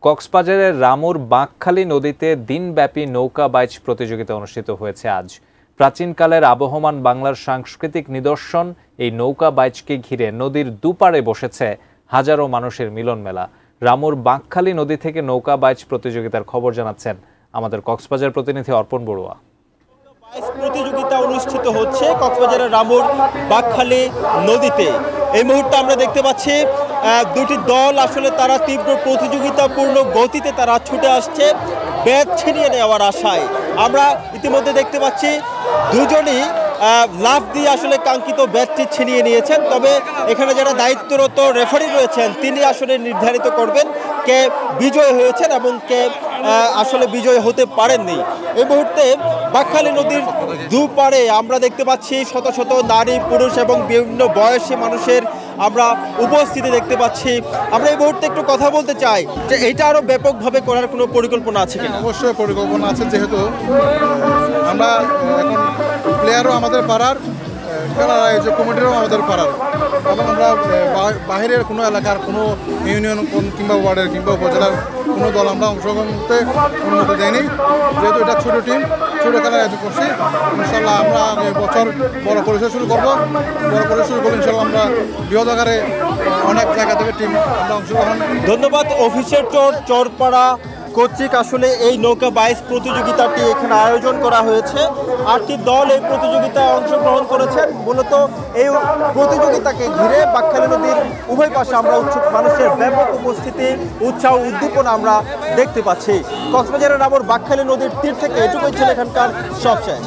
কক্সবাজারের রামুর বাঁকখালী নদীতে দিনব্যাপী নৌকা বাইচ প্রতিযোগিতা অনুষ্ঠিত হয়েছে আজ। প্রাচীনকালের আবহমান বাংলার সাংস্কৃতিক নিদর্শন এই নৌকা বাইচকে ঘিরে নদীর দুপারে বসেছে হাজারো মানুষের মিলন মেলা। রামুর বাঁকখালী নদী থেকে নৌকা বাইচ প্রতিযোগিতার খবর জানাচ্ছেন আমাদের কক্সবাজার প্রতিনিধি অর্পণ বড়ুয়া। প্রতিযোগিতা অনুষ্ঠিত হচ্ছে কক্সবাজারের রামুর বাঁকখালী নদীতে। এই মুহূর্তে আমরা দেখতে পাচ্ছি দুটি দল আসলে তারা তীব্র প্রতিযোগিতাপূর্ণ গতিতে তারা ছুটে আসছে ব্যাট ছিনিয়ে নেওয়ার আশায়। আমরা ইতিমধ্যে দেখতে পাচ্ছি দুজনই লাফ দিয়ে আসলে কাঙ্ক্ষিত ব্যাটটি ছিনিয়ে নিয়েছেন। তবে এখানে যারা দায়িত্বরত রেফারি রয়েছেন তিনি আসলে নির্ধারিত করবেন কে বিজয় হয়েছেন এবং কে আসলে বিজয় হতে পারেননি। এই মুহূর্তে বাঁকখালী নদীর দুপারে আমরা দেখতে পাচ্ছি শত শত নারী পুরুষ এবং বিভিন্ন বয়সী মানুষের আমরা উপস্থিতি দেখতে পাচ্ছি। আমরা এই মুহূর্তে একটু কথা বলতে চাই যে এটা আরো ব্যাপকভাবে করার কোনো পরিকল্পনা আছে কিনা? অবশ্যই পরিকল্পনা আছে, যেহেতু আমরা এখন প্লেয়ারও আমাদের পাড়ার, খেলার আয়োজক কমিটিরও আমাদের পাড়ার, এবং আমরা বাহিরের কোনো এলাকার কোনো ইউনিয়ন কিংবা ওয়ার্ডের কিংবা উপজেলার কোনো দল আমরা অংশগ্রহণ করতে অনুমতি দেয়নি। যেহেতু এটা ছোটো টিম, ছোটো খেলার আয়োজন করছি, ইনশাল্লাহ আমরা বছর বড় পরিসর শুরু করবো। বড় পরিসর শুরু করলে ইনশাল্লাহ আমরা বৃহৎ আকারে অনেক জায়গা থেকে টিম আমরা অংশগ্রহণ। ধন্যবাদ অফিসের চরপাড়া কর্তৃক আসলে এই নৌকা বাইচ প্রতিযোগিতাটি এখানে আয়োজন করা হয়েছে। 8টি দল এই প্রতিযোগিতায় অংশগ্রহণ করেছেন। মূলত এই প্রতিযোগিতাকে ঘিরে বাঁকখালী নদীর উভয় পাশে আমরা উৎসুক মানুষের ব্যাপক উপস্থিতি, উৎসাহ, উদ্দীপনা আমরা দেখতে পাচ্ছি। কক্সবাজারের রামুর বাঁকখালী নদীর তীর থেকে এটুকুই ছিল এখানকার সবশেষ।